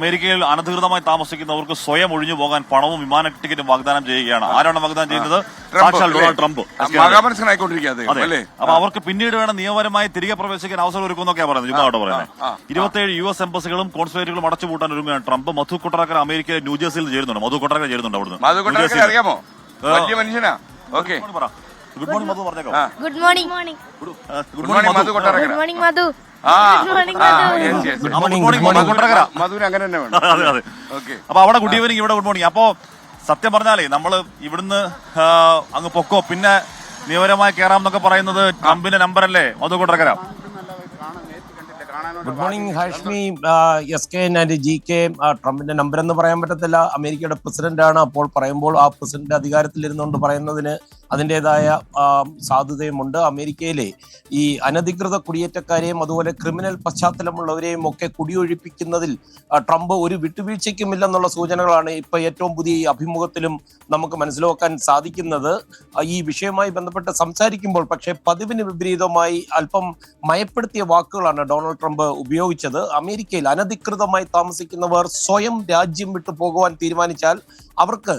അമേരിക്കയിൽ അനധികൃതമായി താമസിക്കുന്നവർക്ക് സ്വയം ഒഴിഞ്ഞു പോകാൻ പണവും വിമാന ടിക്കറ്റും വാഗ്ദാനം ചെയ്യുകയാണ്. ആരാണ് വാഗ്ദാനം ചെയ്യുന്നത്? സാക്ഷാൽ ഡൊണാൾഡ് ട്രംപ്. അപ്പൊ അവർക്ക് പിന്നീട് വേണം നിയമപരമായി തിരികെ പ്രവേശിക്കാൻ അവസരം ഒരുക്കുന്നൊക്കെയാണ് പറയുന്നത്. ചുമ്മാ പറയുന്നത് 27 US എംബസികളും കോൺസുലേറ്റുകളും അടച്ചുപൂട്ടാൻ ഒരുങ്ങുകയാണ് ട്രംപ്. മധു കൊട്ടാരക്കര അമേരിക്കയിലെ ന്യൂജേഴ്സിയിൽ ചേരുന്നുണ്ട്. മധു കൊട്ടാരക്കര ചേരുന്നുണ്ട് അവിടുന്ന്. അറിയാമോ? വലിയ മനുഷ്യനാ. Okay, good morning Madhu. പറഞ്ഞേക്കോ. Good morning. Good morning Madhu Kottarakkara. Good morning Madhu. മധുവിന് അങ്ങനെ തന്നെ വേണം. അതെ അതെ. അപ്പൊ അവിടെ ഗുഡ് ഈവനിങ്, ഇവിടെ ഗുഡ് മോർണിംഗ്. അപ്പോ സത്യം പറഞ്ഞാലേ നമ്മള് ഇവിടുന്ന് അങ്ങ് പൊക്കോ പിന്നെ നിയമപരമായി കയറാം എന്നൊക്കെ പറയുന്നത് ട്രംപിന്റെ നമ്പറല്ലേ Madhu Kottarakkara? Good morning Hashmi, SKN and GK. ട്രംപിന്റെ നമ്പർ എന്ന് പറയാൻ പറ്റത്തില്ല. അമേരിക്കയുടെ പ്രസിഡന്റ് ആണ്. അപ്പോൾ പറയുമ്പോൾ ആ പ്രസിഡന്റ് അധികാരത്തിലിരുന്നുകൊണ്ട് പറയുന്നതിന് അതിൻ്റെതായ സാധുതയുമുണ്ട്. അമേരിക്കയിലെ ഈ അനധികൃത കുടിയേറ്റക്കാരെയും അതുപോലെ ക്രിമിനൽ പശ്ചാത്തലമുള്ളവരെയും ഒക്കെ കുടിയൊഴിപ്പിക്കുന്നതിൽ ട്രംപ് ഒരു വിട്ടുവീഴ്ചയ്ക്കുമില്ലെന്നുള്ള സൂചനകളാണ് ഇപ്പൊ ഏറ്റവും പുതിയ ഈ അഭിമുഖത്തിലും നമുക്ക് മനസ്സിലാക്കാൻ സാധിക്കുന്നത്. ഈ വിഷയവുമായി ബന്ധപ്പെട്ട് സംസാരിക്കുമ്പോൾ പക്ഷേ പതിവിന് വിപരീതമായി അല്പം മയപ്പെടുത്തിയ വാക്കുകളാണ് ഡൊണാൾഡ് ട്രംപ് ഉപയോഗിച്ചത്. അമേരിക്കയിൽ അനധികൃതമായി താമസിക്കുന്നവർ സ്വയം രാജ്യം വിട്ടു പോകുവാൻ തീരുമാനിച്ചാൽ അവർക്ക്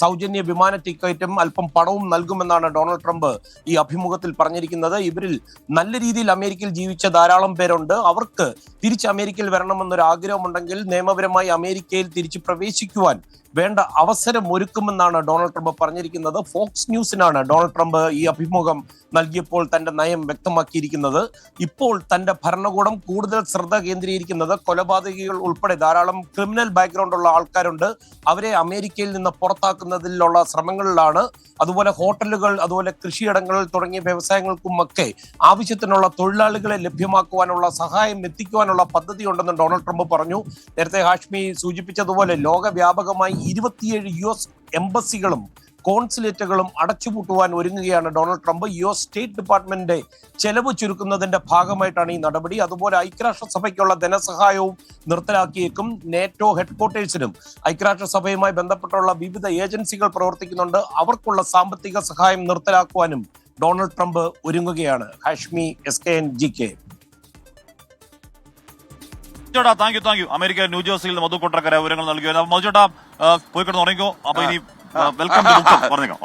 സൗജന്യ വിമാന ടിക്കറ്റും അല്പം പണവും നൽകുമെന്നാണ് ഡൊണാൾഡ് ട്രംപ് ഈ അഭിമുഖത്തിൽ പറഞ്ഞിരിക്കുന്നത്. ഇവരിൽ നല്ല രീതിയിൽ അമേരിക്കയിൽ ജീവിച്ച ധാരാളം പേരുണ്ട്. അവർക്ക് തിരിച്ച് അമേരിക്കയിൽ വരണമെന്നൊരു ആഗ്രഹമുണ്ടെങ്കിൽ നിയമപരമായി അമേരിക്കയിൽ തിരിച്ച് പ്രവേശിക്കുവാൻ വേണ്ട അവസരം ഒരുക്കുമെന്നാണ് ഡൊണാൾഡ് ട്രംപ് പറഞ്ഞിരിക്കുന്നത്. ഫോക്സ് ന്യൂസിനാണ് ഡൊണാൾഡ് ട്രംപ് ഈ അഭിമുഖം നൽകിയപ്പോൾ തന്റെ നയം വ്യക്തമാക്കിയിരിക്കുന്നത്. ഇപ്പോൾ തന്റെ ഭരണകൂടം കൂടുതൽ ശ്രദ്ധ കേന്ദ്രീകരിക്കുന്നത് കൊലപാതകികൾ ഉൾപ്പെടെ ധാരാളം ക്രിമിനൽ ബാക്ക്ഗ്രൗണ്ട് ഉള്ള ആൾക്കാരുണ്ട്. അവരെ അമേരിക്കയിൽ നിന്ന് പുറത്താക്കുന്നതിലുള്ള ശ്രമങ്ങളിലാണ്. അതുപോലെ ഹോട്ടലുകൾ, അതുപോലെ കൃഷിയിടങ്ങൾ തുടങ്ങിയ വ്യവസായങ്ങൾക്കുമൊക്കെ ആവശ്യത്തിനുള്ള തൊഴിലാളികളെ ലഭ്യമാക്കുവാനുള്ള സഹായം എത്തിക്കുവാനുള്ള പദ്ധതി ഉണ്ടെന്ന് ഡൊണാൾഡ് ട്രംപ് പറഞ്ഞു. നേരത്തെ ഹാഷ്മി സൂചിപ്പിച്ചതുപോലെ ലോകവ്യാപകമായി 27 US എംബസികളും കോൺസുലേറ്റുകളും അടച്ചുപൂട്ടുവാൻ ഒരുങ്ങുകയാണ് ഡൊണാൾഡ് ട്രംപ്. US സ്റ്റേറ്റ് ഡിപ്പാർട്ട്മെന്റിന്റെ ചെലവ് ചുരുക്കുന്നതിന്റെ ഭാഗമായിട്ടാണ് ഈ നടപടി. അതുപോലെ ഐക്യരാഷ്ട്രസഭയ്ക്കുള്ള ധനസഹായവും നിർത്തലാക്കിയേക്കും. നേറ്റോ ഹെഡ്ക്വാർട്ടേഴ്സിനും ഐക്യരാഷ്ട്രസഭയുമായി ബന്ധപ്പെട്ടുള്ള വിവിധ ഏജൻസികൾ പ്രവർത്തിക്കുന്നുണ്ട്. അവർക്കുള്ള സാമ്പത്തിക സഹായം നിർത്തലാക്കുവാനും ഡൊണാൾഡ് ട്രംപ് ഒരുങ്ങുകയാണ്. Hashmi, SKN, GK. Thank you. America ന്യൂജേഴ്സിയിൽ മധു കൊട്ടാരക്കര വിവരങ്ങൾ നൽകിയത്. മധു ചേട്ടാ പോയി കിടന്ന് ഉറങ്ങിക്കോ. അപ്പൊ ഇനി വെൽക്കം ടു പറഞ്ഞേക്കോ.